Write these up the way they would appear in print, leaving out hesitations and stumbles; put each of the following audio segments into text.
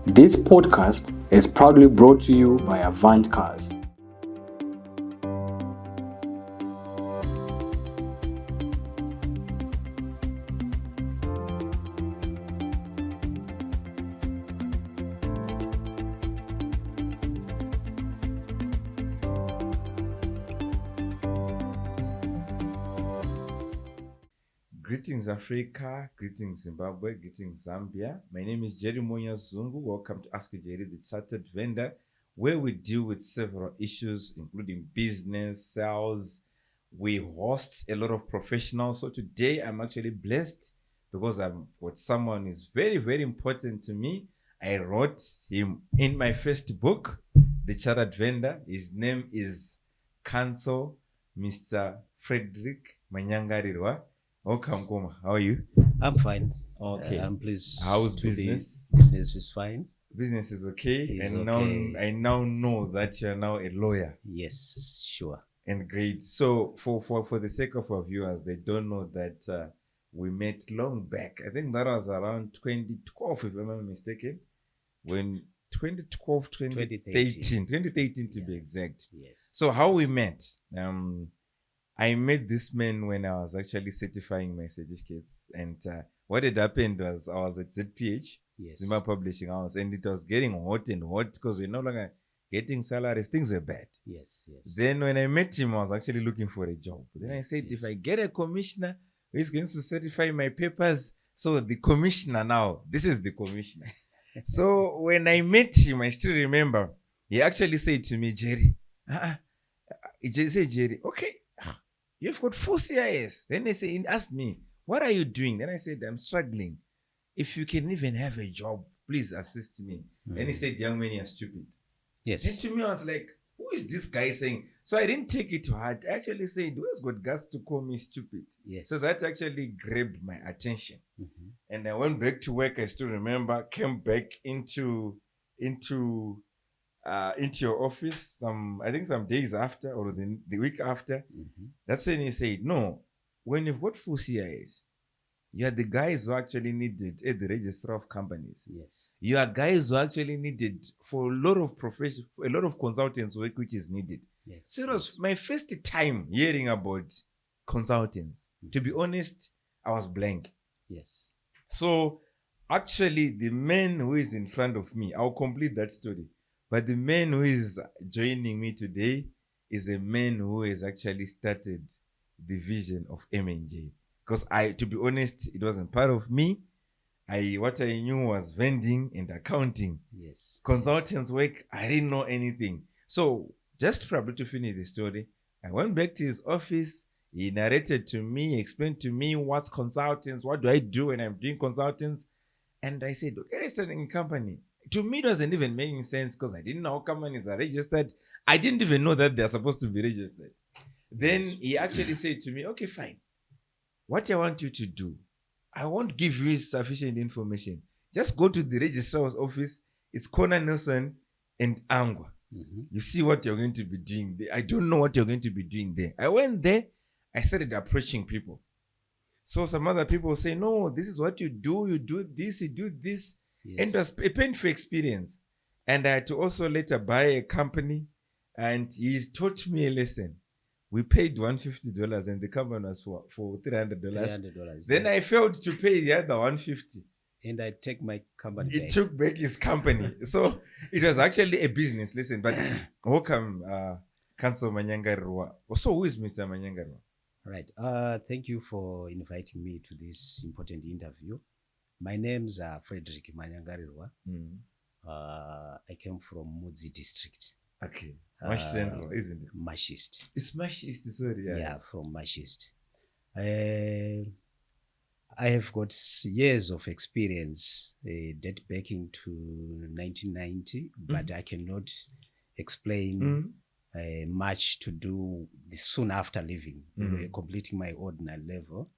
This podcast is proudly brought to you by Avant Cars. Greetings Africa, greetings Zimbabwe, greetings Zambia. My name is Nyazungu. Welcome to Ask Jerry, the Chartered Vendor, where we deal with several issues, including business, sales. We host a lot of professionals. So today I'm actually blessed because I'm with someone who is very, very important to me. I wrote him in my first book, The Chartered Vendor. His name is Counsel Mr. Fedrick Manyangarirwa. Welcome, Goma. How are you? I'm fine. Okay. I'm pleased. How's business? Business is fine. Business is okay. It's and okay. Now I now know that you're now a lawyer. Yes, sure. And great. So for the sake of our viewers, they don't know that we met long back. I think that was around 2012, if I'm not mistaken. When 2013 to be exact. Yes. So how we met? I met this man when I was actually certifying my certificates, and what had happened was I was at ZPH, Yes. Zimba Publishing House, and it was getting hot and hot because we're no longer getting salaries. Things were bad. Yes. Then when I met him, I was actually looking for a job. Then I said, Yes. if I get a commissioner who is going to certify my papers, so the commissioner now, this is the commissioner. So when I met him, I still remember, he actually said to me, Jerry, he just said, Jerry, okay, you've got 4 CIS. Then he asked me, what are you doing? Then I said, I'm struggling. If you can even have a job, please assist me. And he said, young man, you're stupid. Yes. And to me, I was like, who is this guy saying? So I didn't take it to heart. I actually said, who has got guts to call me stupid? Yes. So that actually grabbed my attention. Mhm. And I went back to work. I still remember, came back into your office I think some days after or the week after. Mhm. That's when he said, no, when you've got full CIS, you are the guys who actually needed at the register of companies. Yes. You are guys who actually needed for a lot of consultants work which is needed. Yes. So it was my first time hearing about consultants. To be honest, I was blank. Yes. So actually the man who is in front of me, I'll complete that story. But the man who is joining me today is a man who has actually started the vision of M&J. Because to be honest, it wasn't part of me. What I knew was vending and accounting. Yes. Consultants work, I didn't know anything. So just probably to finish the story, I went back to his office. He narrated to me, explained to me what's consultants, what do I do when I'm doing consultants. And I said, okay, registered in company. To me, it wasn't even making sense because I didn't know how companies are registered. I didn't even know that they're supposed to be registered. Then he actually said to me, okay, fine. What I want you to do, I won't give you sufficient information. Just go to the registrar's office. It's Connor Nelson and Angwa. Mhm. You see what you're going to be doing there. I don't know what you're going to be doing there. I went there. I started approaching people. So some other people say, no, this is what you do. You do this, you do this. Yes. And it was a painful experience. And I had to also later buy a company. And he taught me a lesson. We paid $150 and the company was for $300. $300. Then yes. I failed to pay the other $150. And I take my company He back. took back his company. So it was actually a business lesson. But welcome, Counsel Manyangarirwa. So who is Mr. Manyangarirwa? Right. Thank you for inviting me to this important interview. My name's Fedrick Manyangarirwa. I came from Mudzi district. Okay. Mash Central, isn't it? Mashist. It's Mashist, sorry. Yeah, from Mashist. I have got years of experience date back into 1990, but I cannot explain much to do soon after leaving, completing my ordinary level.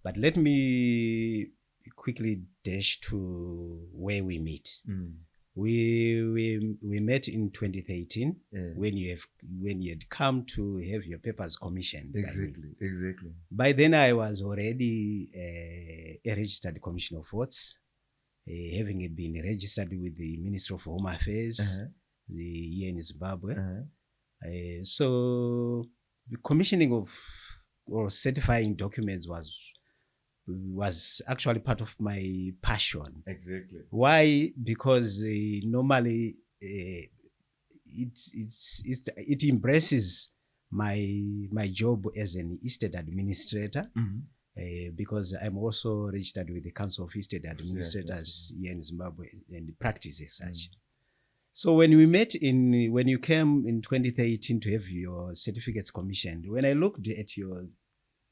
But let me quickly dash to where we meet. We met in 2013 when you had come to have your papers commissioned. Exactly. By then I was already a registered commissioner of votes, having it been registered with the Ministry of Home Affairs here in Zimbabwe. So the commissioning of or certifying documents was actually part of my passion. Exactly. Why? Because normally it embraces my job as an estate administrator, because I'm also registered with the Council of Estate Administrators here in Zimbabwe and practice as such. So when you came in 2013 to have your certificates commissioned, when I looked at your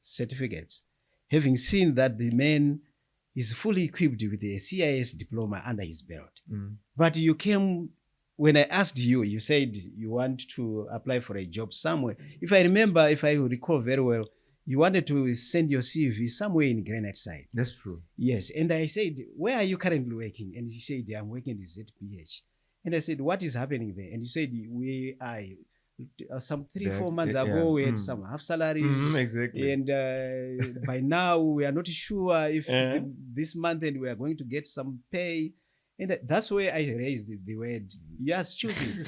certificates, having seen that the man is fully equipped with a CIS diploma under his belt, but you came, when I asked you, you said you want to apply for a job somewhere. If I recall very well, you wanted to send your CV somewhere in Granite Side. That's true. Yes. And I said, where are you currently working? And he said, I'm working at ZPH. And I said, what is happening there? And he said, we are some 3-4 months ago, we had some half salaries. Exactly. And by now, we are not sure if this month and we are going to get some pay. And that's where I raised the word, you are stupid.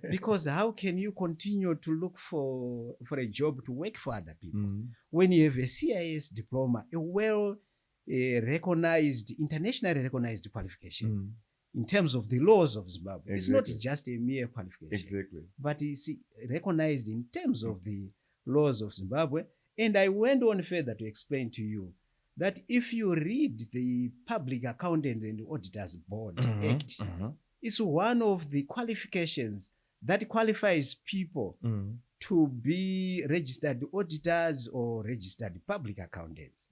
Because how can you continue to look for a job to work for other people when you have a CIS diploma, a well-recognized, internationally recognized qualification in terms of the laws of Zimbabwe? It's not just a mere qualification, but it's recognized in terms of the laws of Zimbabwe. And I went on further to explain to you that if you read the Public Accountants and Auditors Board Act, it's one of the qualifications that qualifies people to be registered auditors or registered public accountants.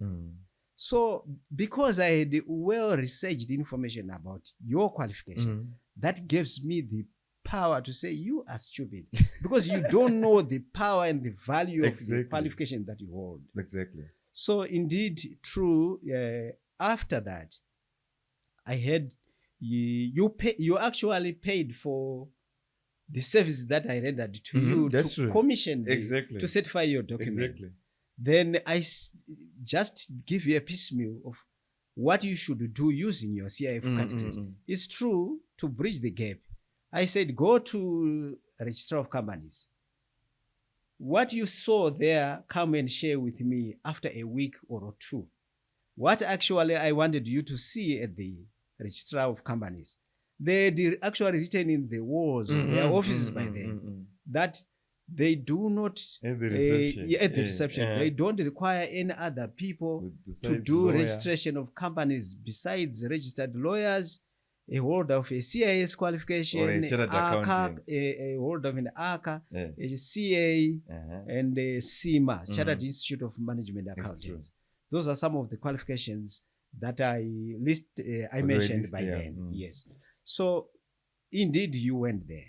So because I had well-researched information about your qualification, that gives me the power to say you are stupid because you don't know the power and the value of the qualification that you hold. Exactly. So indeed, true. After that, I heard you actually paid for the service that I rendered to you to commission to certify your document. Then I just give you a piecemeal of what you should do using your CIF category. It's true, to bridge the gap. I said, go to Registrar of Companies. What you saw there, come and share with me after a week or two. What actually I wanted you to see at the Registrar of Companies, they actually written in the walls of their offices by then that they do not, at the reception, they don't require any other people to do registration of companies besides registered lawyers, a holder of a CIS qualification, a holder of an ACA, a CA, and a CIMA, Chartered Institute of Management Accountants. Those are some of the qualifications that I mentioned by then. Yes. So indeed you went there.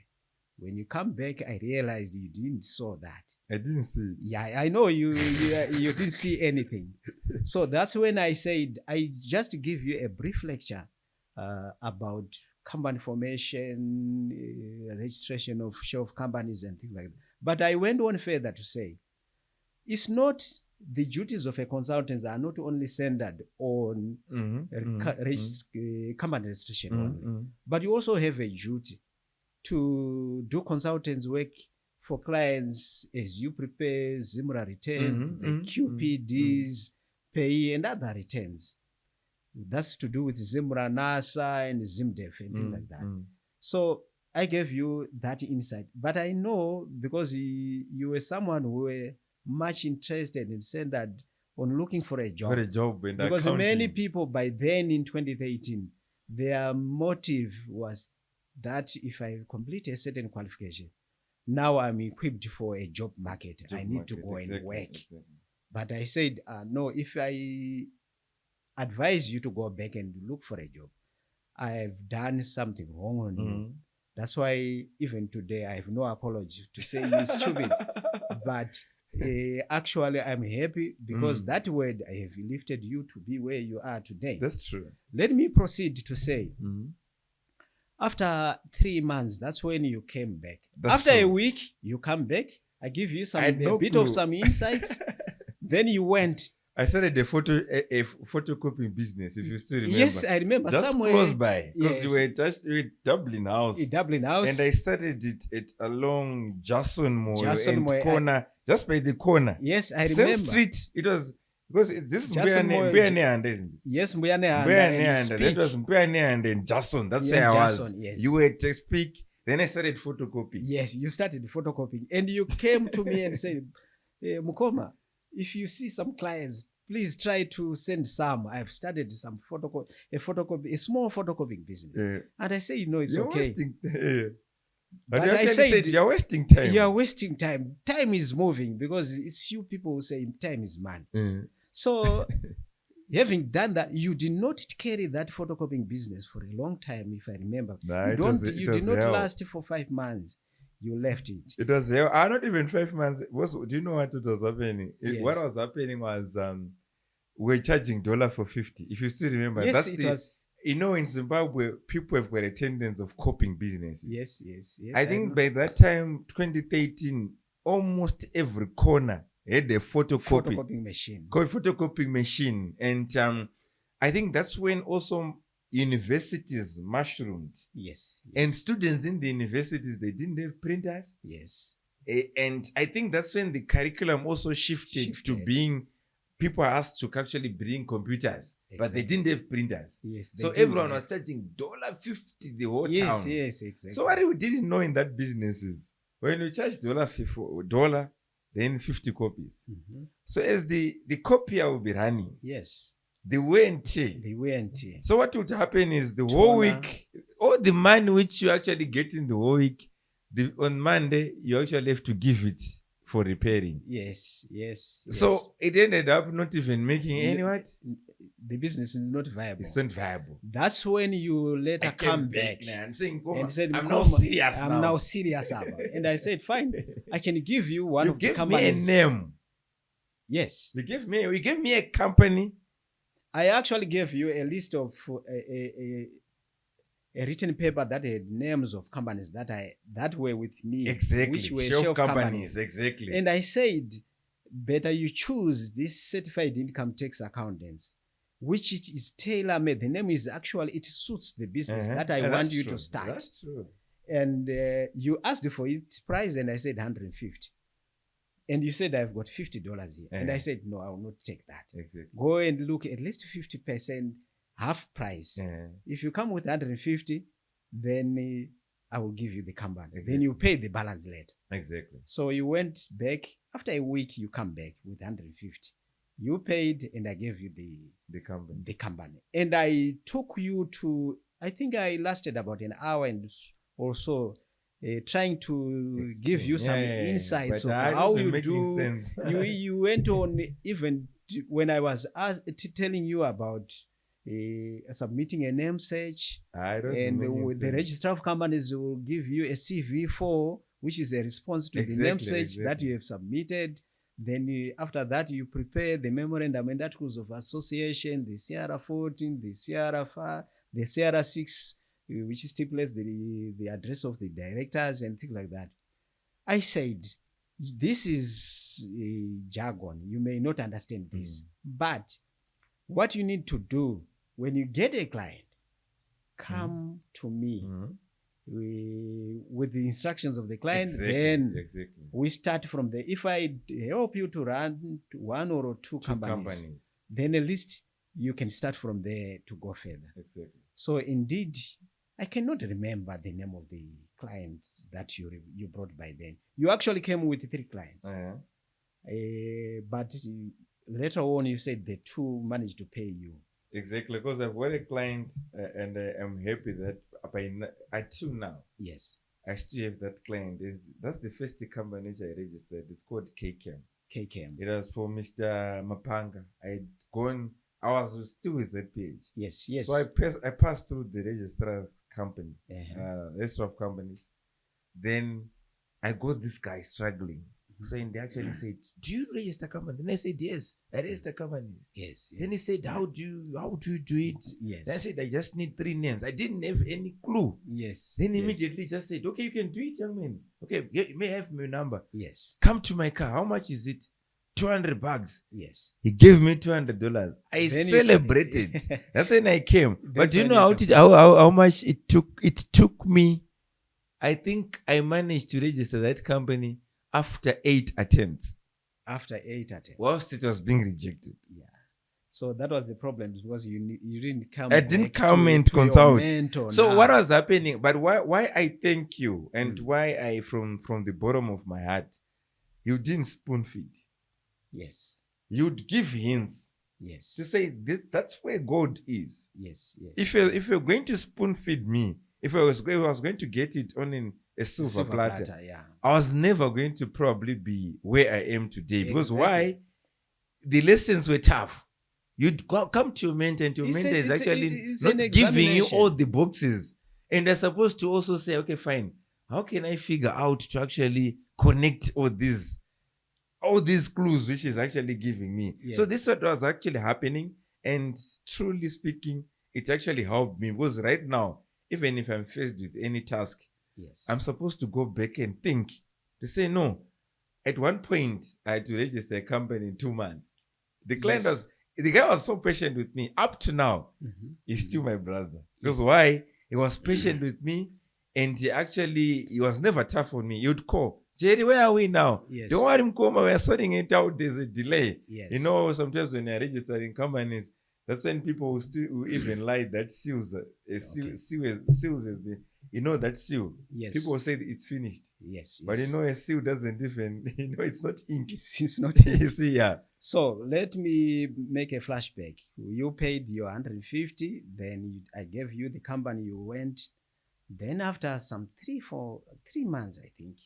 When you come back, I realized you didn't saw that. I didn't see. Yeah, I know you didn't see anything. So that's when I said, I just give you a brief lecture about company formation, registration of share of companies and things like that. But I went on further to say, it's not, the duties of a consultant are not only centered on company registration only, but you also have a duty to do consultants work for clients as you prepare ZIMRA returns, the QPDs, pay and other returns. That's to do with ZIMRA, NASA, and ZIMDEF and things like that. So I gave you that insight. But I know because you were someone who were much interested and centered on looking for a job. Because many people by then in 2013, their motive was that if I complete a certain qualification, now I'm equipped for a job market. I need to go and work. But I said, no, if I advise you to go back and look for a job, I have done something wrong on you. That's why even today I have no apology to say you're stupid. But actually I'm happy because that word I have lifted you to be where you are today. That's true. Let me proceed to say, after 3 months, that's when you came back. After a week, you come back. I give you a bit of some insights. Then you went I started a photocopying business, if you still remember. Yes, I remember. Just somewhere close by. Because yes. you were at Dublin House. In Dublin House. And I started it at along Jason Moyo and Moyo, corner, just by the corner. Yes, I Same remember. street. It was, because this is Jason Moyo, Mbuyane, isn't it? Yes, Mbuyane. That was Mbuyane and then Jason. That's where I was. Yes. You were at Speak. Then I started photocopying. Yes, you started photocopying. And you came to me and said, Mukoma, if you see some clients, please try to send some. I've started some a small photocopying business. And I say, no, it's You're okay. Wasting, but I said, you're wasting time. You're wasting time. Time is moving, because it's you people who say time is money. So having done that, you did not carry that photocopying business for a long time, if I remember. You did not last for 5 months. You left it. It was hell. Not even 5 months. Do you know what was happening? Yes. What was happening was we're charging $1 for 50. If you still remember, yes, was. You know, in Zimbabwe, people have got a tendency of copying businesses. Yes. I think by that time, 2013, almost every corner had a photocopying machine. And I think that's when also universities mushroomed. Yes. And students in the universities, they didn't have printers. Yes. And I think that's when the curriculum also shifted. To being, people are asked to actually bring computers, but they didn't have printers. Yes. So everyone was charging $50 the whole town. Yes, exactly. So what we didn't know in that business is when you charge $50, then 50 copies. So as the copier will be running. Yes. The wear and tear. So what would happen is the whole week, all the money which you actually get in the whole week, on Monday, you actually have to give it for repairing. Yes. So it ended up not even making any what? The business is not viable. It's not viable. That's when you later come back and saying, and said, I'm now serious now. I'm now serious about it. And I said, fine, I can give you one of the companies. You gave me a name. Yes. You gave me a company. I actually gave you a list of a written paper that had names of companies that were with me. Exactly. Which were shelf companies. Exactly. And I said, better you choose this certified income tax accountants, which it is tailor-made. The name is actually, it suits the business that I want you to start. That's true. And you asked for its price, and I said 150. And you said, I've got $50 here. And I said, no, I will not take that. Exactly. Go and look at least 50%, half price. If you come with 150, then I will give you the company. Exactly. Then you pay the balance later. Exactly. So you went back. After a week, you come back with 150. You paid, and I gave you the company. And I took you to, I think I lasted about an hour and or so, trying to give you some insights of how you do. You went on, even when I was telling you about submitting a name search, and the registrar of companies will give you a CV4, which is a response to the name search that you have submitted. Then after that, you prepare the memorandum and articles of association, the CR14, the CR5, the CR6, which stipulates the address of the directors and things like that. I said, this is jargon. You may not understand this. But what you need to do when you get a client, come to me with the instructions of the client. Then we start from there. If I help you to run one or two companies, then at least you can start from there to go further. So indeed, I cannot remember the name of the clients that you brought by then. You actually came with 3 clients. But later on, you said the 2 managed to pay you. Exactly, because I've got a client and I'm happy that until now, yes, I still have that client. That's the first company I registered. It's called KCAM. It was for Mr. Mapanga. I was still with ZPH. Yes. So I passed through the registrar company, registrar of companies. Then I got this guy struggling. So they actually said, do you register company? Then I said, yes, I register company. Yes. Then he said, how do you do it? Yes. Then I said, I just need 3 names. I didn't have any clue. Yes. Then immediately just said, okay, you can do it, young man. Okay, you may have my number. Yes. Come to my car. How much is it? $200. Yes. He gave me $200. I Then you- celebrated. That's when I came. But That's do you when know you how much it took? It took me. I think I managed to register that company after 8 attempts, After 8 attempts. whilst it was being rejected. Yeah. So that was the problem because you didn't come. I didn't back come to, and to your consult. mentor So now. what was happening? But why I thank you and Mm. why I from the bottom of my heart, you didn't spoon feed. Yes. You'd give hints Yes. to say that's where God is. Yes. Yes. If you're going to spoon feed me, if I was going to get it on in a silver platter, yeah. I was never going to probably be where I am today. Because Exactly. why? The lessons were tough. You'd come to your mentor, and your It's mentor a- is it's a- actually it's not an giving you examination. all the boxes. And they're supposed to also say, okay, fine. How can I figure out to actually connect all these clues which is actually giving me? So Yes. this is what was actually happening. And truly speaking, it actually helped me because right now, even if I'm faced with any task, Yes. I'm supposed to go back and think to say, no, at one point, I had to register a company in 2 months. The client Yes. the guy was so patient with me. Up to now, Mhm. he's still my brother. Because Yes. why? He was patient with me, and he was never tough on me. You'd call, Jerry, where are we now? Yes. Don't worry, Mkoma, we're sorting it out. There's a delay. Yes. You know, sometimes when you're registering companies, that's when people will even lie that seals has been, that seal. Yes. People will say that it's finished. Yes. But yes. a seal doesn't even, it's not ink. It's not. You see, yeah. So let me make a flashback. You paid your 150, then I gave you the company, you went. Then after some 3 months, I think,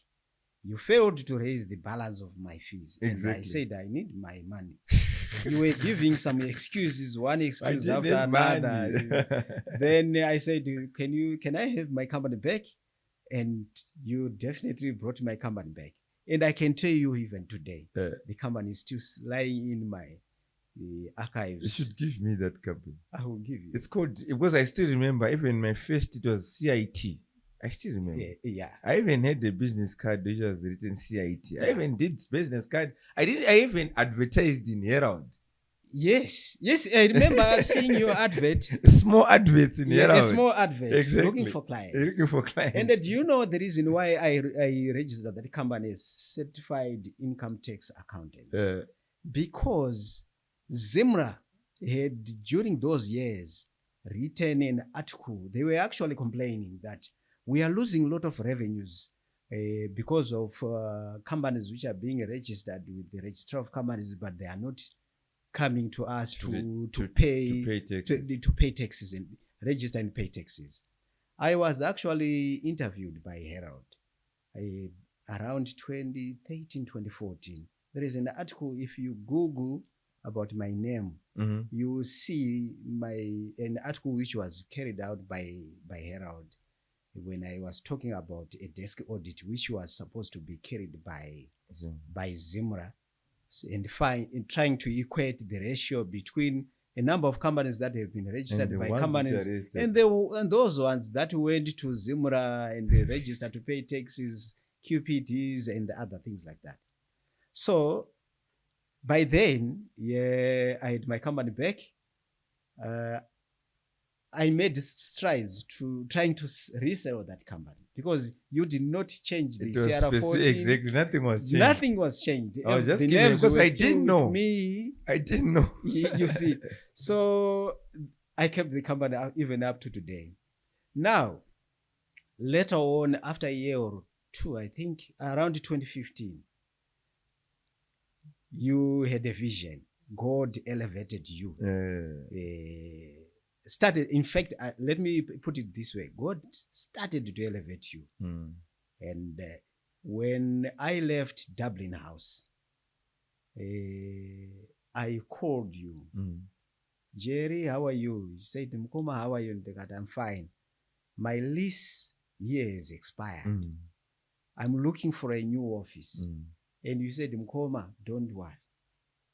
you failed to raise the balance of my fees. Exactly. And I said, I need my money. You were giving some excuses, one excuse after another. Then I said, can I have my company back? And you definitely brought my company back. And I can tell you even today, the company is still lying in my archives. You should give me that company. I will give you. It's called, because I still remember, even my first, it was CIT. I still remember. Yeah. I even had a business card which was written CIT. I Yeah. even did business card. I even advertised in Herald. Yes, I remember seeing your advert. Small adverts in Herald. A small advert, Exactly. looking for clients. Looking for clients. And do you know the reason why I registered that company as certified income tax accountants? Because Zimra had, during those years, written an article. They were actually complaining that we are losing a lot of revenues because of companies which are being registered with the registrar of companies, but they are not coming to us to pay taxes and register and pay taxes. I was actually interviewed by Herald around 2013, 2014. There is an article, if you Google about my name, you will see an article which was carried out by Herald when I was talking about a desk audit which was supposed to be carried by Zimra, and trying to equate the ratio between a number of companies that have been registered by companies and those ones that went to Zimra and they registered to pay taxes, QPDs, and other things like that. So by then, I had my company back. I made strides to trying to resell that company because you did not change the CR14. Exactly, nothing was changed. Nothing was changed. I was just the kidding names because were I still didn't with know. Me, I didn't know. You see, so I kept the company even up to today. Now, later on, after a year or two, I think around 2015, you had a vision. God elevated you. Started, in fact, let me put it this way. God started to elevate you. And when I left Dublin House, I called you. Jerry, how are you? You said, Mkoma, how are you? I'm fine. My lease year is expired. I'm looking for a new office. And you said, Mkoma, don't worry.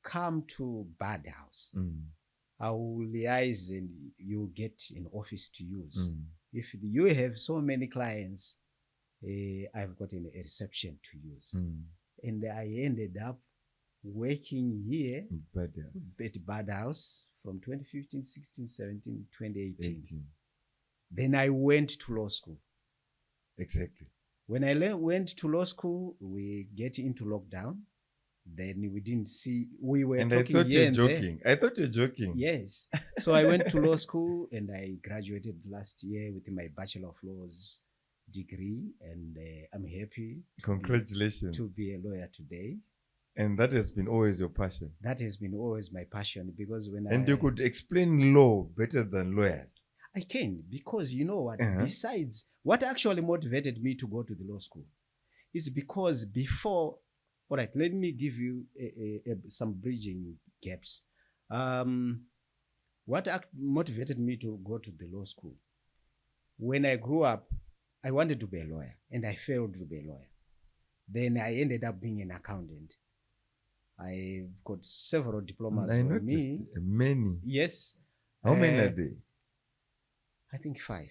Come to Bad House. I will liaise and you'll get an office to use. If you have so many clients, I've got a reception to use. And I ended up working here But at Bad House from 2015, 16, 17, 2018. 18. Then I went to law school. Exactly. When I went to law school, we get into lockdown. Then we didn't see, we were And talking I thought here you're and joking. I thought you're joking. there. Yes. So I went to law school and I graduated last year with my Bachelor of Laws degree. And I'm happy Congratulations. to be a lawyer today. And that has been always your passion. That has been always my passion, because when And you could explain law better than lawyers. I can, because you know what, Uh-huh. besides what actually motivated me to go to the law school is because before, all right, let me give you some bridging gaps. What motivated me to go to the law school? When I grew up, I wanted to be a lawyer and I failed to be a lawyer. Then I ended up being an accountant. I've got several diplomas I on noticed me. many. Yes. How many are they? I think 5.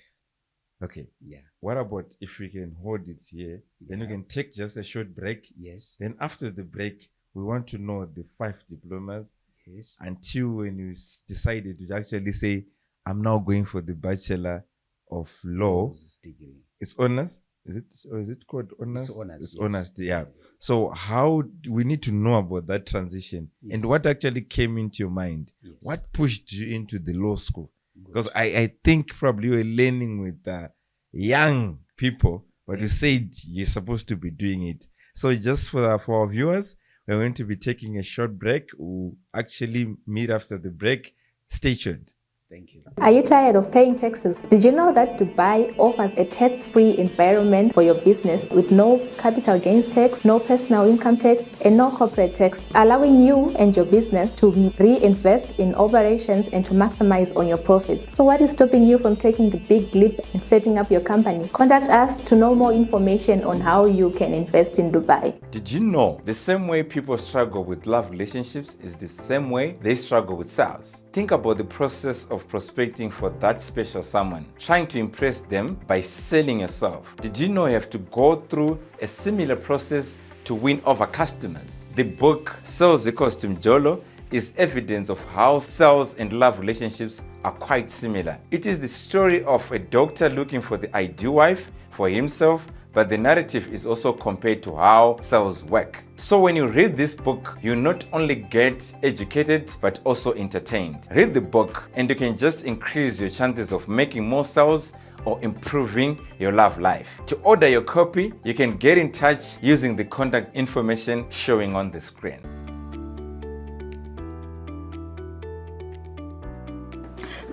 Okay. Yeah. What about if we can hold it here? Then we Yeah. can take just a short break. Yes. Then after the break, we want to know the 5 diplomas Yes. until when you decided to actually say, I'm now going for the Bachelor of Law. Laws degree. It's honors. Is it called honors? It's honors. It's yes. honors. Yeah. So how do we need to know about that transition and Yes. what actually came into your mind? Yes. What pushed you into the law school? Good. Because I think probably you were learning with young people, but you said you're supposed to be doing it. So just for our viewers, we're going to be taking a short break. We'll actually meet after the break. Stay tuned. Thank you. Are you tired of paying taxes? Did you know that Dubai offers a tax-free environment for your business with no capital gains tax, no personal income tax, and no corporate tax, allowing you and your business to reinvest in operations and to maximize on your profits? So what is stopping you from taking the big leap and setting up your company? Contact us to know more information on how you can invest in Dubai. Did you know the same way people struggle with love relationships is the same way they struggle with sales? Think about the process of prospecting for that special someone, trying to impress them by selling yourself. Did you know you have to go through a similar process to win over customers? The book Sales Equals to Mjolo is evidence of how sales and love relationships are quite similar. It is the story of a doctor looking for the ideal wife for himself, but the narrative is also compared to how sales work. So when you read this book, you not only get educated, but also entertained. Read the book and you can just increase your chances of making more sales or improving your love life. To order your copy, you can get in touch using the contact information showing on the screen.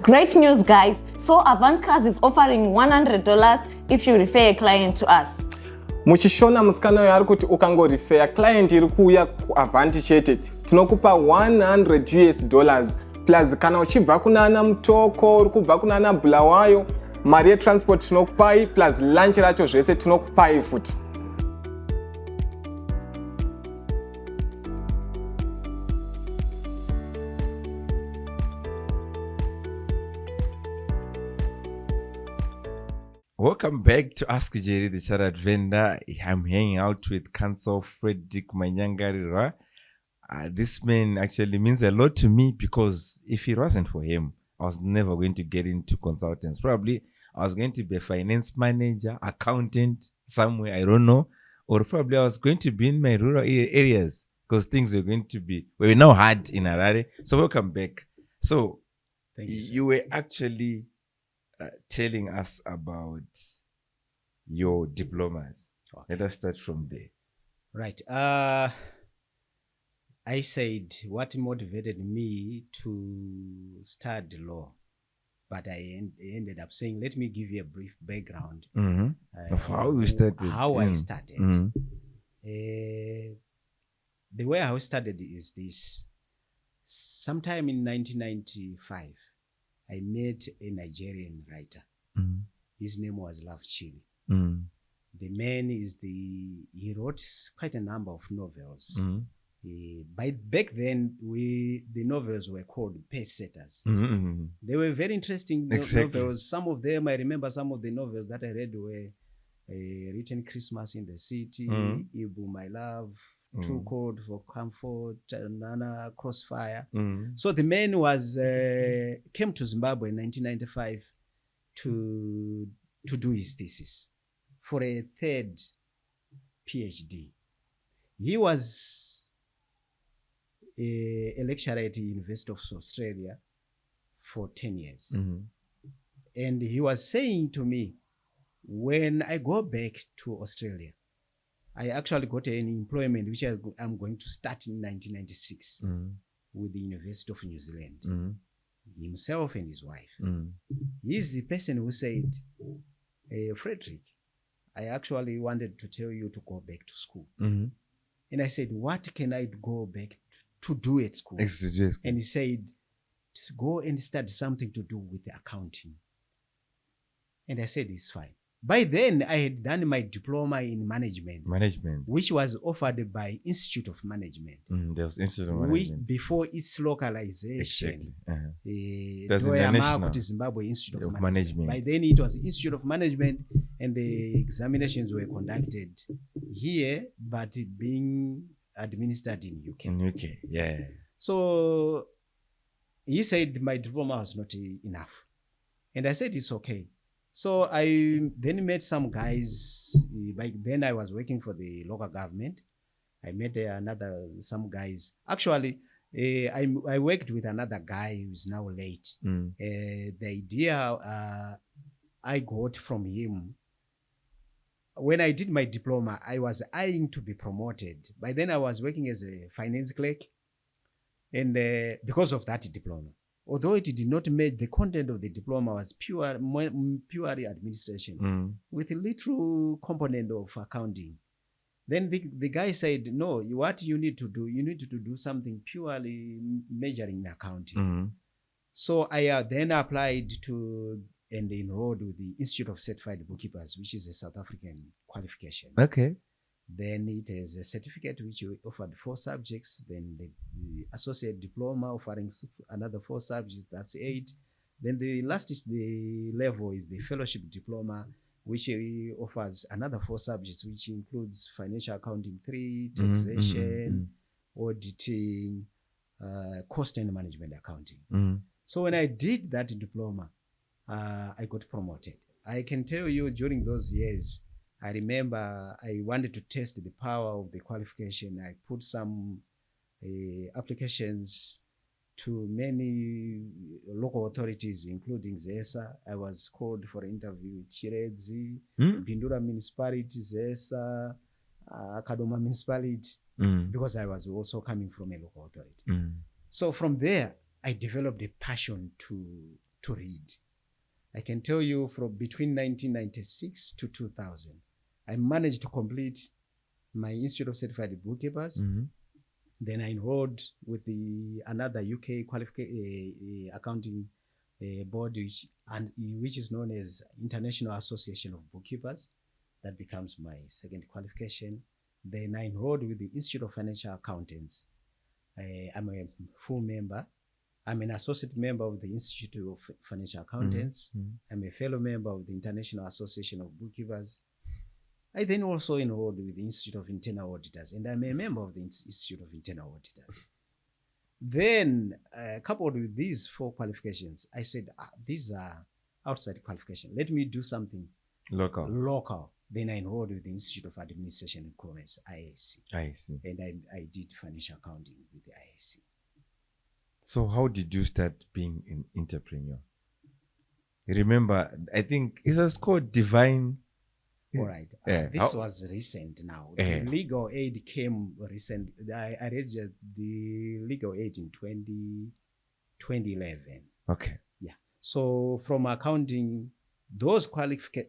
Great news, guys. So Avant is offering $100 if you refer a client to us. Muchishona musikana uyo ari kuti ukangorifeya client iri kuuya kuAvant chete tinokupa $100 plus kana uchibva kuna ana Mutoko uri kubva kuna ana Bulawayo mari yetransport tinokupai plus lunch racho zvese tinokupai futi. Welcome back to Ask Jerry, the Chartered Vendor. I'm hanging out with Counsel Fedrick Manyangarirwa. This man actually means a lot to me because if it wasn't for him, I was never going to get into consultants. Probably I was going to be a finance manager, accountant, somewhere, I don't know. Or probably I was going to be in my rural areas because things were going to be, we're now hard in Harare. So welcome back. So Thank you, sir. you were actually telling us about your diplomas. Okay. Let us start from there. Right. I said what motivated me to study law, but I ended up saying, let me give you a brief background Of how you started. How I started. Mhm. The way I started is this. Sometime in 1995, I met a Nigerian writer. Mhm. His name was Love Chili. Mhm. The man he wrote quite a number of novels. Mhm. Back then, the novels were called pace setters. Mhm. They were very interesting Exactly. novels. Some of them, I remember some of the novels that I read were Written Christmas in the City, Ibu, My Love, True Code for Comfort, Nana Crossfire. Mm. So the man was came to Zimbabwe in 1995 to do his thesis for a third PhD. He was a lecturer at the University of Australia for 10 years. Mm-hmm. And he was saying to me, when I go back to Australia, I actually got an employment which I'm going to start in 1996 with the University of New Zealand, himself and his wife. He's the person who said, Fredrick, I actually wanted to tell you to go back to school. And I said, what can I go back to do at school? And he said, just go and study something to do with the accounting. And I said, it's fine. By then, I had done my diploma in management, which was offered by Institute of Management. There was Institute of Management. Before its localization. Exactly. It was international Zimbabwe Institute of Management. By then, it was Institute of Management, and the examinations were conducted here, but being administered in UK. In UK, yeah. So he said my diploma was not enough. And I said, it's okay. So I then met some guys. By then I was working for the local government. I met some guys. Actually, I worked with another guy who's now late. The idea I got from him, when I did my diploma, I was eyeing to be promoted. By then I was working as a finance clerk. And because of that diploma, although it did not match, the content of the diploma was purely administration with a little component of accounting. Then the guy said, no, what you need to do something purely measuring accounting. So I then applied to and enrolled with the Institute of Certified Bookkeepers, which is a South African qualification. Okay. Then it is a certificate which we offered 4 subjects. Then the associate diploma offering another 4 subjects, that's 8. Then the last is the level is the fellowship diploma, which offers another 4 subjects, which includes financial accounting 3, taxation, auditing, cost and management accounting. So when I did that diploma, I got promoted. I can tell you during those years, I remember I wanted to test the power of the qualification. I put some applications to many local authorities, including ZESA. I was called for interview with Chiredzi, Bindura Municipality, ZESA, Kadoma Municipality, because I was also coming from a local authority. So from there, I developed a passion to read. I can tell you from between 1996 to 2000, I managed to complete my Institute of Certified Bookkeepers. Then I enrolled with another UK accounting board, which is known as International Association of Bookkeepers. That becomes my second qualification. Then I enrolled with the Institute of Financial Accountants. I'm a full member. I'm an associate member of the Institute of Financial Accountants. I'm a fellow member of the International Association of Bookkeepers. I then also enrolled with the Institute of Internal Auditors, and I'm a member of the Institute of Internal Auditors. Then, coupled with these 4 qualifications, I said, these are outside qualifications. Let me do something local. Then I enrolled with the Institute of Administration and Commerce, IAC. I see. And I did financial accounting with the IAC. So how did you start being an entrepreneur? Remember, I think it was called Divine. All right. This was recent now. The legal aid came recent. I registered the legal aid in 2011. Okay. Yeah. So from accounting, those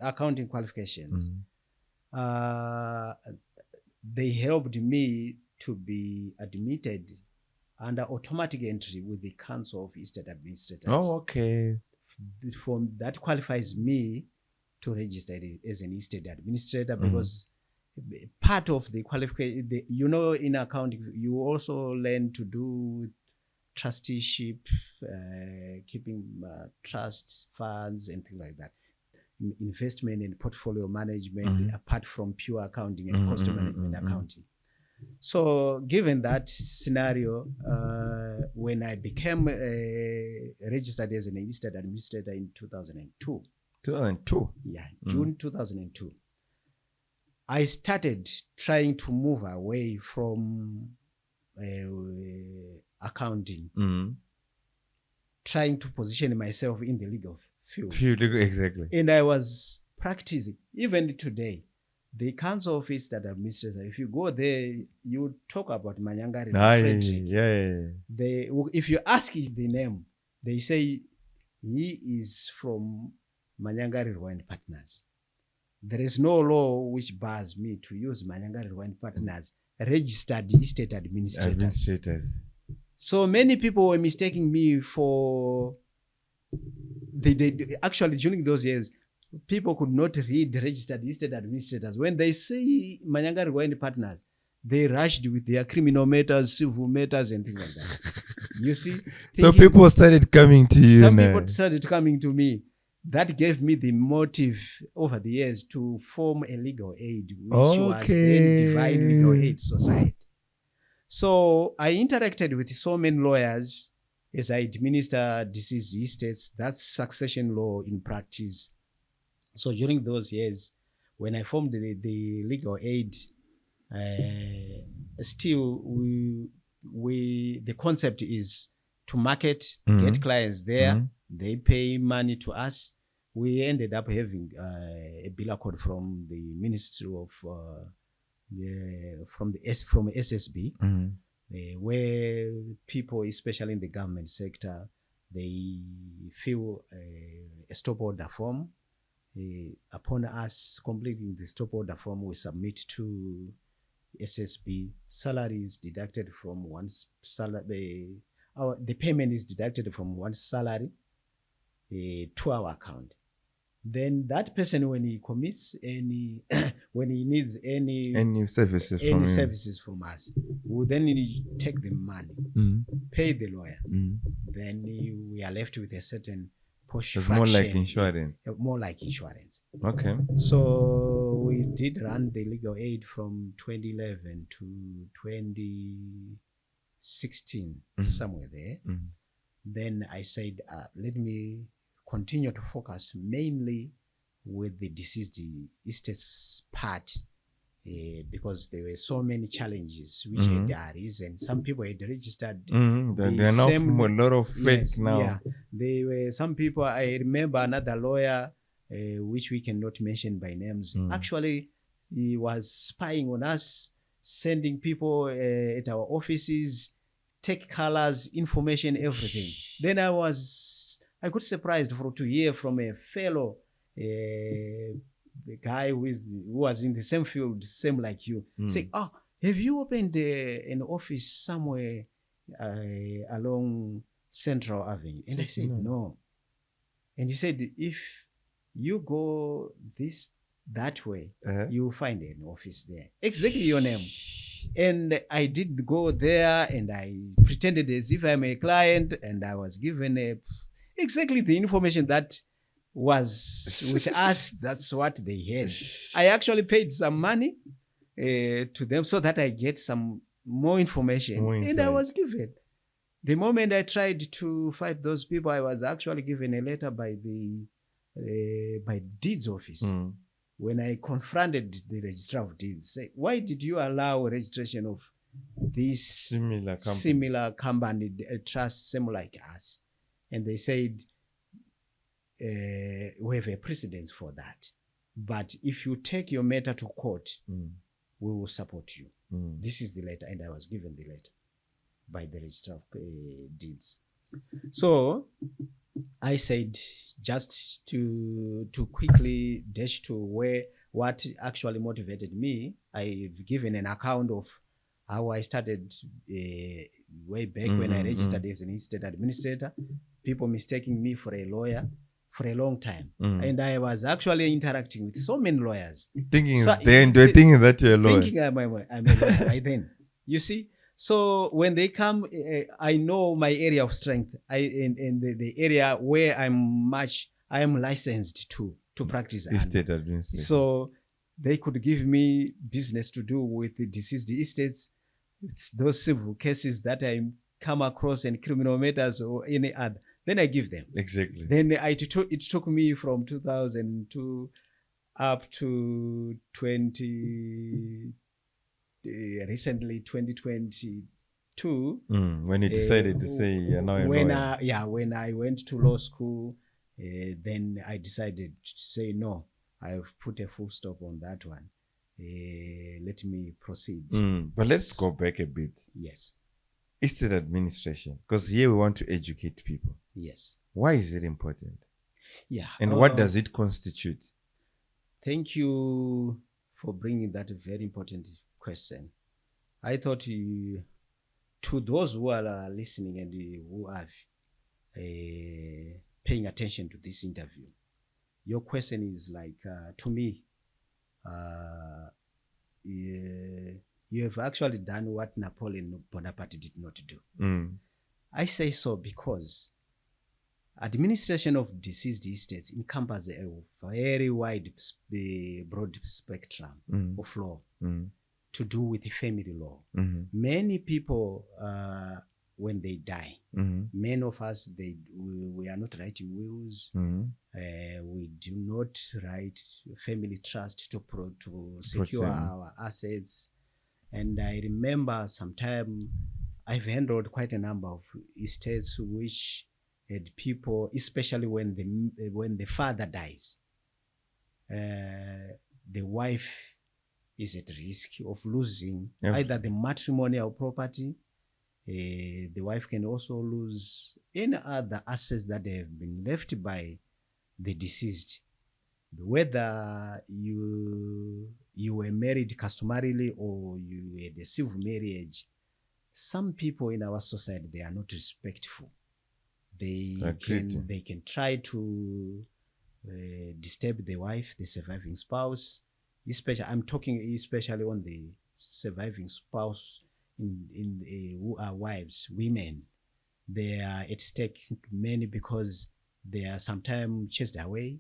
accounting qualifications, they helped me to be admitted under automatic entry with the Council of Estate Administrators. Oh, okay. From that qualifies me to register as an estate administrator, because part of the qualification, in accounting, you also learn to do trusteeship, keeping trusts, funds, and things like that. Investment and portfolio management, apart from pure accounting and cost management accounting. So given that scenario, when I became registered as an estate administrator in 2002, 2002. yeah, June 2002, I started trying to move away from accounting, trying to position myself in the legal field. Exactly. And I was practicing, even today, the Council of Estate Administrators, if you go there, you talk about Manyangarirwa, Fedrick. They, if you ask the name, they say he is from Manyangarirwa and Partners. There is no law which bars me to use Manyangarirwa and Partners, registered estate administrators. So many people were mistaking me for actually during those years, people could not read registered estate administrators. When they say Manyangarirwa and Partners, they rushed with their criminal matters, civil matters, and things like that. You see? So people started coming to you. Some people started coming to me. That gave me the motive over the years to form a legal aid, which was then Divine Legal Aid Society. So I interacted with so many lawyers as I administer deceased estates. That's succession law in practice. So during those years, when I formed the legal aid, still the concept is to market, get clients there, they pay money to us. We ended up having a bill code from the Ministry of from SSB, where people, especially in the government sector, they fill a stop order form. Upon us completing the stop order form, we submit to SSB. Salary is deducted from one salary. The payment is deducted from one salary to our account. Then that person, when he commits when he needs any services from us, we then take the money, pay the lawyer. Then we are left with a certain portion. It's more like insurance. More like insurance. Okay. So we did run the legal aid from 2011 to 2016, somewhere there. Then I said, let me continue to focus mainly with the deceased estates part, because there were so many challenges which had arisen. Some people had registered. There are now a lot of fakes now. Yeah, there were some people. I remember another lawyer, which we cannot mention by names. Actually, he was spying on us, sending people at our offices, take colors, information, everything. Then I got surprised to hear from a fellow, the guy who was in the same field, same like you, say, "Oh, have you opened an office somewhere along Central Avenue?" And I said, "No." And he said, "If you go that way, you will find an office there. Exactly your name." And I did go there, and I pretended as if I'm a client, and I was given exactly the information that was with us. That's what they had. I actually paid some money to them so that I get some more information, and I was given. The moment I tried to fight those people, I was actually given a letter by the deeds office. When I confronted the registrar of deeds, say, "Why did you allow registration of this similar company, trust, same like us?" And they said, "We have a precedence for that. But if you take your matter to court, we will support you." This is the letter, and I was given the letter by the registrar of deeds. So I said, just to quickly dash to what actually motivated me, I've given an account of how I started way back when I registered as an estate administrator. People mistaking me for a lawyer for a long time. And I was actually interacting with so many lawyers. Thinking that you're a lawyer. Thinking I'm a lawyer by then. You see? So when they come, I know my area of strength. In the area where I am licensed to practice. Estate administration. So they could give me business to do with the deceased estates. It's those civil cases that I come across and criminal matters or any other. Then I give them. Exactly. Then it took me from 2002 up to recently 2022. When you decided to say you're now a lawyer. When I went to law school, then I decided to say no. I've put a full stop on that one. Let me proceed. But let's go back a bit. Yes. Estate administration, because here we want to educate people. Yes. Why is it important? Yeah. And what does it constitute? Thank you for bringing that very important question. I thought to those who are listening and who are paying attention to this interview, your question is like, to me, you have actually done what Napoleon Bonaparte did not do. I say so because administration of deceased estates encompasses a very wide, broad spectrum of law to do with family law. Many people, when they die, many of us, we are not writing wills. We do not write family trust to secure our assets. And I remember sometime I've handled quite a number of estates which had people, especially when the father dies, the wife is at risk of losing either the matrimonial property. The wife can also lose any other assets that have been left by the deceased. Whether you were married customarily or you had a civil marriage, some people in our society, they are not respectful. They can try to disturb the wife, the surviving spouse. I'm talking especially on the surviving spouse who are wives, women. They are at stake, many, because they are sometimes chased away.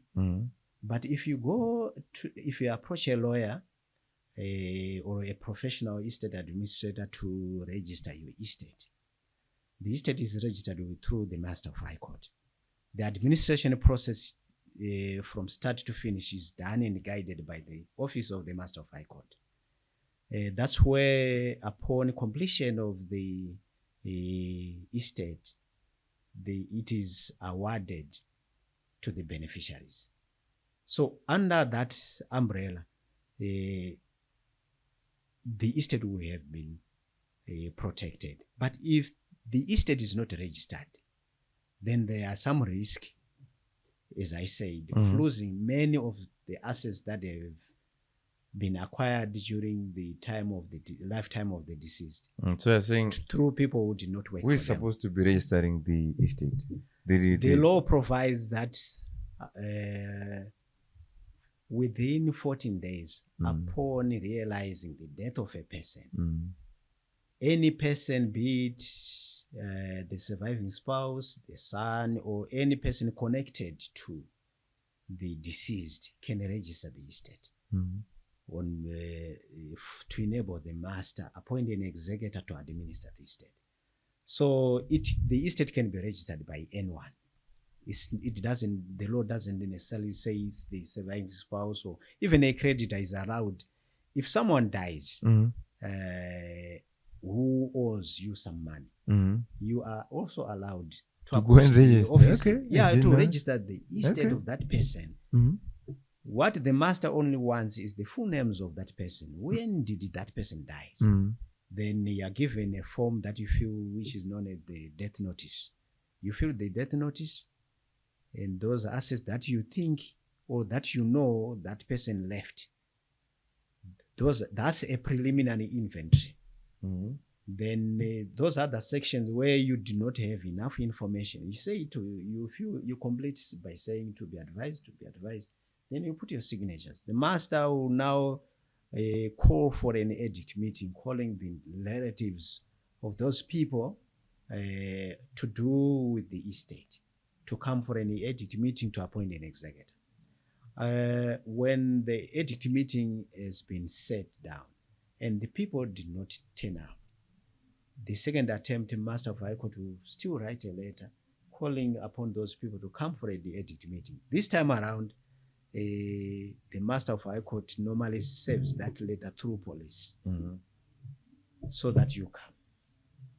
But if you approach a lawyer or a professional estate administrator to register your estate, the estate is registered through the Master of High Court. The administration process from start to finish is done and guided by the Office of the Master of High Court. That's where, upon completion of the estate, it is awarded to the beneficiaries. So under that umbrella, the estate will have been protected. But if the estate is not registered, then there are some risk, as I said, of losing many of the assets that have been acquired during the time of the lifetime of the deceased. So you're saying through people who did not work. Who is supposed to be registering the estate? The law provides that within 14 days upon realizing the death of a person, any person, be it the surviving spouse, the son, or any person connected to the deceased, can register the estate to enable the master appoint an executor to administer the estate. So the estate can be registered by anyone. The law doesn't necessarily say it's the surviving spouse, or even a creditor is allowed. If someone dies who owes you some money, you are also allowed to go and register. Office, Okay. to register the estate of that person. What the master only wants is the full names of that person. When did that person die? Then you are given a form that you fill, which is known as the death notice. You fill the death notice, and those assets that you think or that you know that person left, that's a preliminary inventory. Then those other sections where you do not have enough information, you say you complete by saying to be advised. Then you put your signatures. The master will now call for an edict meeting, calling the relatives of those people to do with the estate, to come for an edict meeting to appoint an executor. When the edict meeting has been set down and the people did not turn up, the second attempt, Master of High Court will still write a letter calling upon those people to come for the edict meeting. This time around, the Master of High Court normally serves that letter through police so that you come.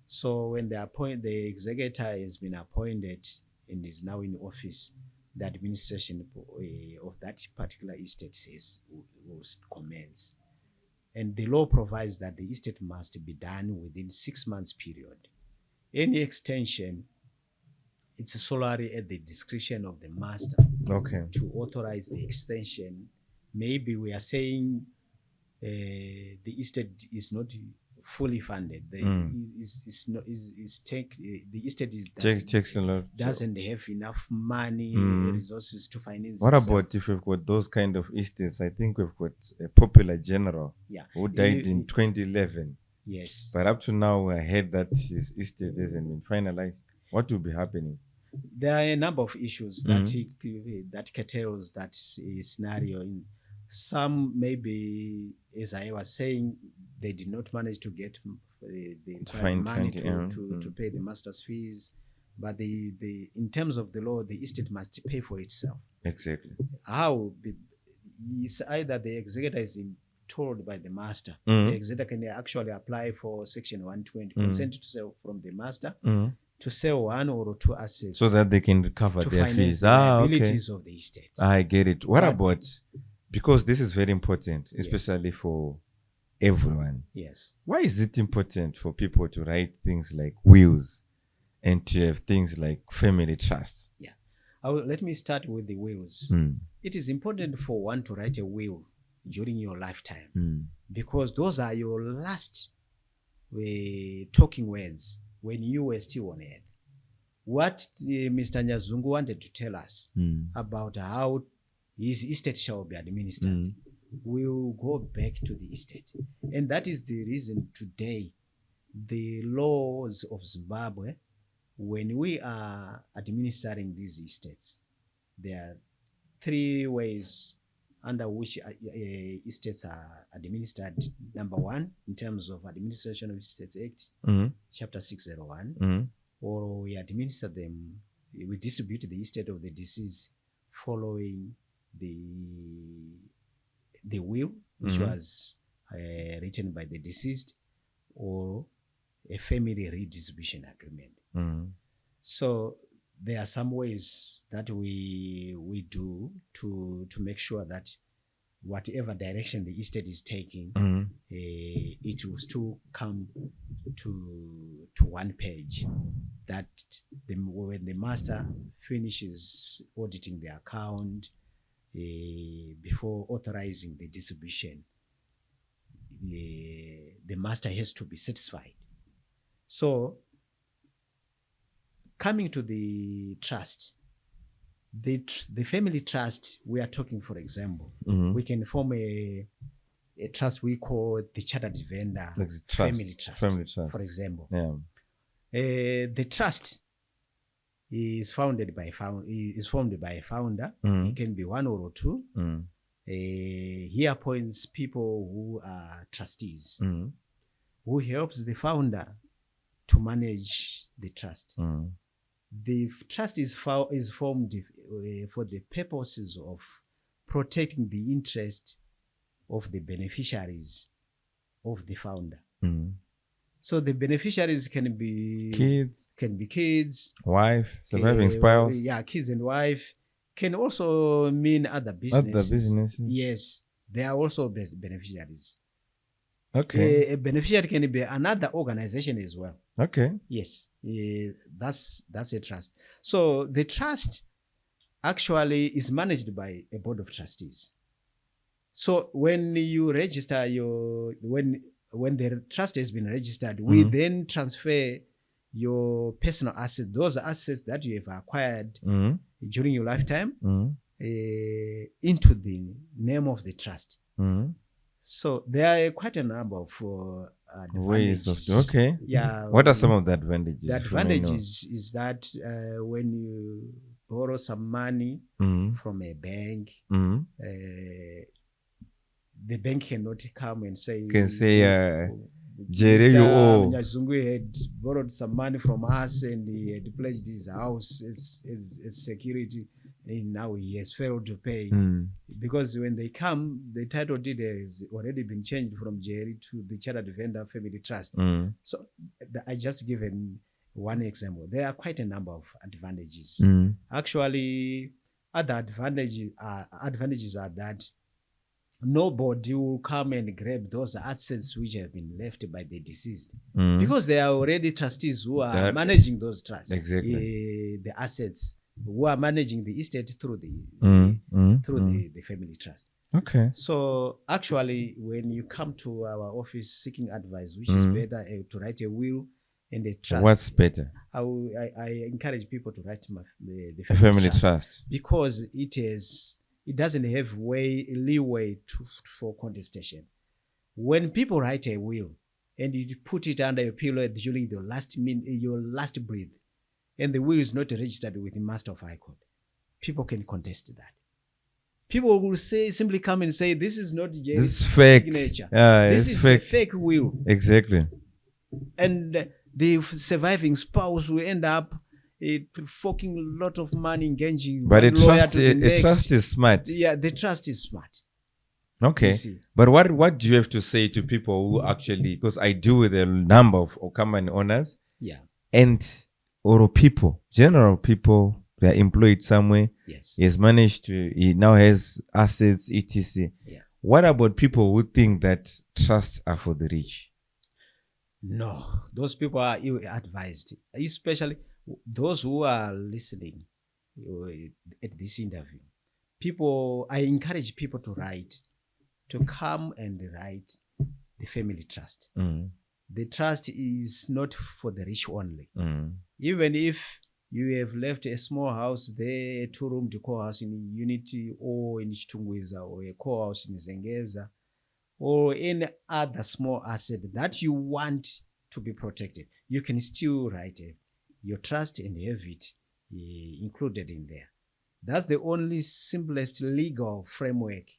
So when the executor has been appointed and is now in office, the administration of that particular estate will commence. And the law provides that the estate must be done within 6 months period. Any extension, it's solely at the discretion of the master to authorize the extension. Maybe we are saying the estate is not fully funded. The estate takes a lot. Doesn't have enough money, resources to finance. What about if we've got those kind of estates? I think we've got a popular general who died in 2011. Yes. But up to now, I heard that his estate hasn't been finalized. What will be happening? There are a number of issues that curtails that scenario. In some, maybe, as I was saying, they did not manage to get the money to pay the master's fees. But in terms of the law, the estate must pay for itself. Exactly. How? It's either the executor is told by the master. The executor can actually apply for Section 120, consent to sell from the master, to sell 1 or 2 assets. So that they can recover their fees. The liabilities of the estate. I get it. What about, because this is very important, especially for everyone. Yes. Why is it important for people to write things like wills and to have things like family trusts? Yeah. Let me start with the wills. It is important for one to write a will during your lifetime because those are your last talking words when you were still on earth. What Mr. Nyazungu wanted to tell us about how his estate shall be administered will go back to the estate. And that is the reason today the laws of Zimbabwe, when we are administering these estates, there are 3 ways under which estates are administered. Number 1, in terms of Administration of Estates Act, Chapter 601, or we administer them, we distribute the estate of the deceased following the will, which was written by the deceased, or a family redistribution agreement. So there are some ways that we do to make sure that whatever direction the estate is taking, it will still come to 1 page. That when the master finishes auditing the account, before authorizing the distribution, the master has to be satisfied. So coming to the trust, the family trust, we are talking, for example, we can form a trust we call the chartered vendor family trust, for example. The trust is formed by a founder. It can be 1 or 2. He appoints people who are trustees, who helps the founder to manage the trust. The trust is formed for the purposes of protecting the interest of the beneficiaries of the founder. So the beneficiaries can be kids, wife, surviving spouse. Yeah, kids and wife. Can also mean other businesses. Yes, they are also beneficiaries. Okay. A beneficiary can be another organization as well. Okay. Yes, that's a trust. So the trust actually is managed by a board of trustees. So when you register when the trust has been registered, we then transfer your personal assets, those assets that you have acquired during your lifetime, into the name of the trust. So there are quite a number of advantages. Yeah. What are some of the advantages? The advantages is that when you borrow some money from a bank, the bank cannot come and say, Jerry, you owe. Nyazungu had borrowed some money from us and he had pledged his house as security, and now he has failed to pay. Because when they come, the title deed has already been changed from Jerry to the chartered vendor family trust. So I just given one example. There are quite a number of advantages. Actually, other advantages are that nobody will come and grab those assets which have been left by the deceased, because there are already trustees who are managing those trusts. Exactly. The assets, who are managing the estate through the family trust. Okay. So actually, when you come to our office seeking advice, which is better to write a will and a trust. What's better? I encourage people to write the family trust, because it doesn't have leeway for contestation. When people write a will and you put it under your pillow during your last breath, and the will is not registered with the Master of High Court, people can contest that. People will simply come and say, this is not Jerry's signature. This is fake. A fake will. Exactly. And the surviving spouse will end up forking a lot of money engaging but one lawyer trust, to the next. Trust is smart. Yeah, the trust is smart. Okay. But what do you have to say to people who actually, because I deal with a number of company owners, and general people, they're employed somewhere. Yes. He now has assets, etc. What about people who think that trusts are for the rich? No, those people are ill-advised, especially those who are listening at this interview. I encourage people to come and write the family trust. The trust is not for the rich only. Even if you have left a small house there, a 2-room decor house in Unity or in Chitungwiza, or a core house in Zengeza, or any other small asset that you want to be protected, you can still write your trust and have it included in there. That's the only simplest legal framework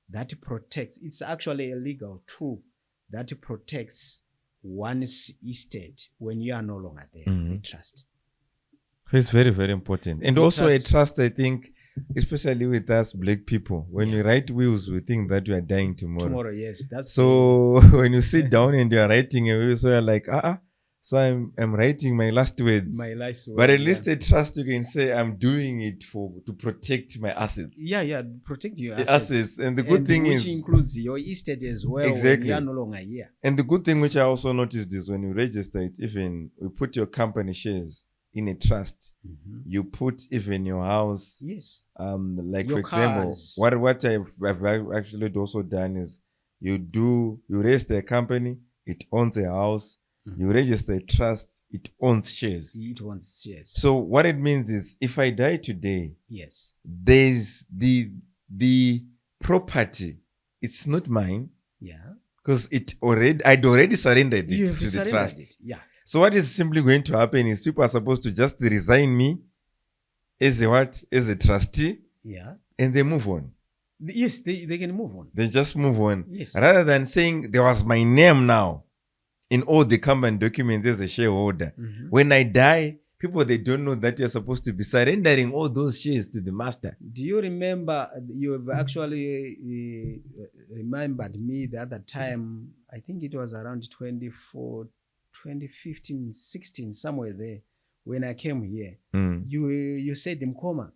that protects. It's actually a legal tool that protects one's estate when you are no longer there. The trust. It's very, very important. And also a trust, I think, especially with us black people, when we write wills, we think that we are dying tomorrow. Yes. That's so when you sit down and you are writing a will, so you're like, so I'm writing my last words. But at least a trust, you can say I'm doing it to protect my assets. Protect your assets. And the good thing which includes your estate as well. Exactly. When you are no longer here. And the good thing which I also noticed is when you register it, even we put your company shares in a trust, you put even your house. Yes. Like your for example, cars. what I've actually also done is you register a company, it owns a house. You register a trust, it owns shares. So what it means is, if I die today, there's the property. It's not mine. Because I'd already surrendered it to the trust. So what is simply going to happen is people are supposed to just resign me as a trustee. And they move on. Yes, they can move on. They just move on. Rather than saying there was my name now in all the company documents as a shareholder. When I die, people, they don't know that you're supposed to be surrendering all those shares to the master. Do you remember, you have actually remembered me the other time, I think it was around 2015, 16, somewhere there, when I came here. You said, Mkoma,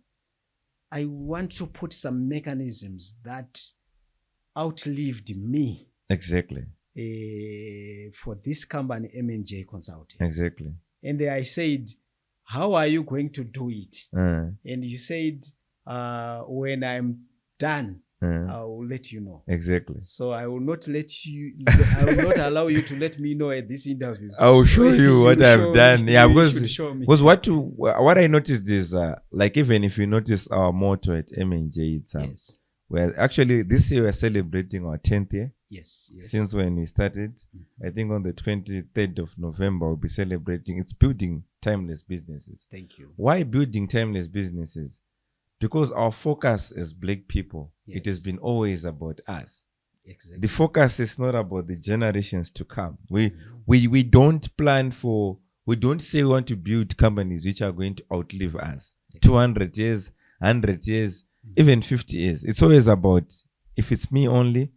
I want to put some mechanisms that outlived me. Exactly. For this company, M&J Consulting. Exactly. And I said, how are you going to do it? And you said, when I'm done, I will let you know. Exactly. So I will not allow you to let me know at this interview. I will show you what I've done. Because what I noticed is, like, even if you notice our motto at M&J, it's well, actually this year we're celebrating our 10th year. Yes. Since when we started, I think on the 23rd of November we'll be celebrating. It's building timeless businesses. Thank you. Why building timeless businesses? Because our focus as Black people, it has Yes. been always about us. Exactly. The focus is not about the generations to come. We don't plan for, we don't say we want to build companies which are going to outlive us. 200 years, 100 years, even 50 years. It's always about, if it's me only,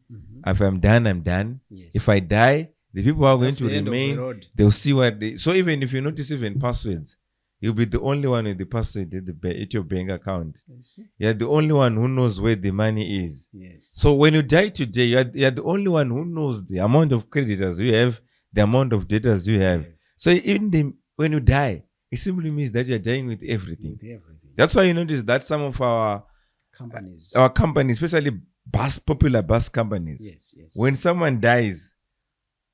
if I'm done, I'm done. Yes. If I die, the people who are That's going to the end of the remain, road. they'll see what they, so even if you notice even passwords, you'll be the only one with the password at your bank account. You see? You're the only one who knows where the money is. Yes. So when you die today, you're the only one who knows the amount of creditors you have, the amount of debtors you have. So even when you die, it simply means that you're dying with everything. With everything. That's why you notice that some of our Companies. companies, especially popular bus companies, Yes. when someone dies,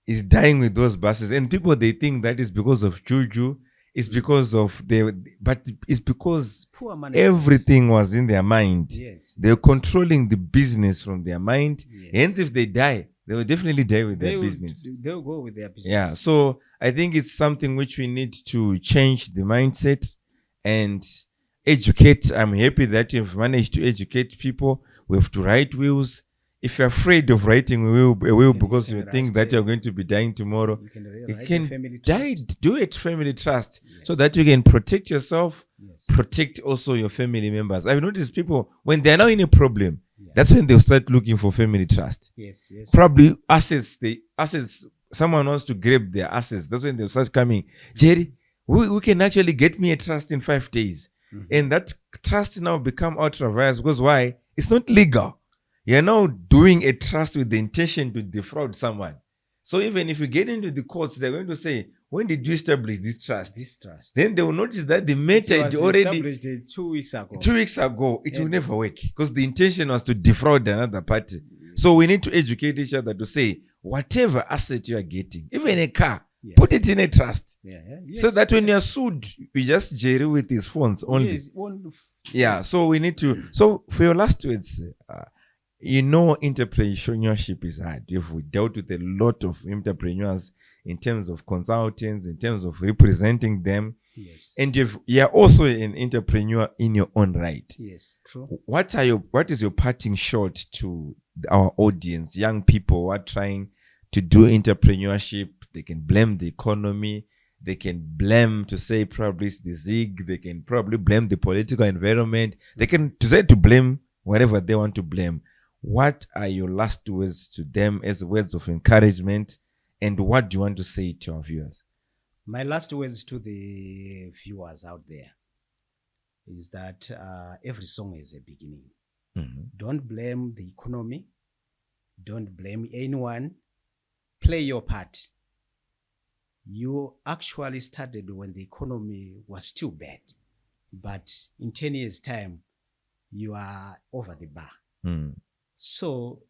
is dying with those buses, and people, they think that is because of juju, it's because of but it's because Poor management. everything was in their mind. Yes. They're controlling the business from their mind. Yes. Hence, if they die, they will definitely die with They their will- business. They'll go with their business. Yeah. So I think it's something which we need to change the mindset and educate. I'm happy that you've managed to educate people. We have to write wills. If you're afraid of writing a will because can you write think that it. you're going to be dying tomorrow, You can you write a can family die, trust. do it family trust, so Yes. that you can protect yourself, Yes. protect also your family members. I've noticed people, when they're now in a problem, Yeah. that's when they'll start looking for family trust. Yes. Probably assets, someone wants to grab their assets. That's when they'll start coming. Jerry, we can actually get me a trust in 5 days. And that trust now become ultra-virus because why? It's not legal. You're now doing a trust with the intention to defraud someone. So even if you get into the courts, they're going to say, when did you establish this trust? This trust. Then they will notice that the matter It had was already established 2 weeks ago. 2 weeks ago. It will Yeah. never work because the intention was to defraud another party. So we need to educate each other to say, whatever asset you are getting, even a car, Yes. put it in a trust. Yeah. So that when you're sued, you just Jerry with his phones only. Yes. Yeah, so we need to. So for your last words, entrepreneurship is hard. We've dealt with a lot of entrepreneurs in terms of consultants, in terms of representing them, Yes. and you're also an entrepreneur in your own right. Yes. True. What is your parting shot to our audience, young people who are trying to do entrepreneurship? They can blame the economy. They can blame to say probably it's the ZIG. They can probably blame the political environment. They can to blame whatever they want to blame. What are your last words to them as words of encouragement? And what do you want to say to our viewers? My last words to the viewers out there is that every song has a beginning. Don't blame the economy. Don't blame anyone. Play your part. You actually started when the economy was still bad. But in 10 years' time, you are over the bar. So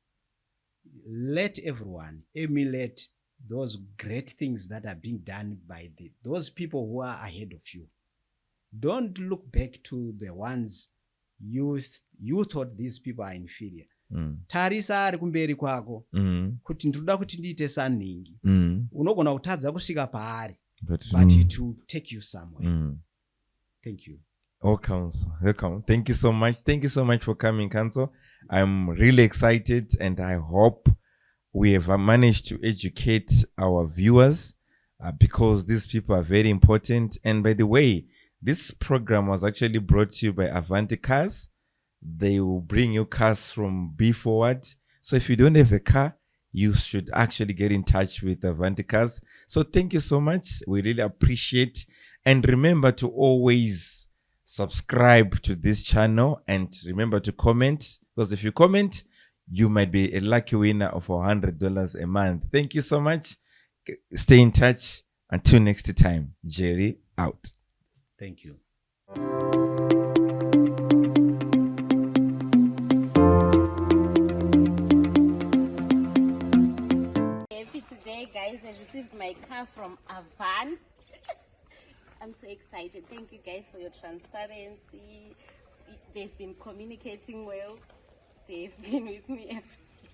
let everyone emulate those great things that are being done by those people who are ahead of you. Don't look back to the ones you thought these people are inferior. Tarisa ari kumberi kwako kuti ndoda kuti ndiite saningi. Unogona kutadza kusvika paari, but it will take you somewhere. Thank you. Welcome. Thank you so much. Thank you so much for coming, Council. I'm really excited, and I hope we have managed to educate our viewers because these people are very important. And by the way, this program was actually brought to you by Avant Cars. They will bring you cars from B forward. So if you don't have a car, you should actually get in touch with Avant Cars. So thank you so much. We really appreciate. And remember to always subscribe to this channel and remember to comment, because if you comment, you might be a lucky winner of $100 a month. Thank you so much. Stay in touch. Until next time, Jerry out. Thank you. Happy today, guys. I received my car from Avant. I'm so excited. Thank you guys for your transparency. They've been communicating well. They've been with me every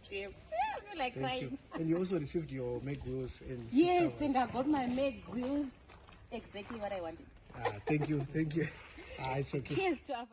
step. I feel like crying. And you also received your Meg wheels and Yes, and I got my Meg wheels. Exactly what I wanted. Thank you. It's okay. Cheers to Avant.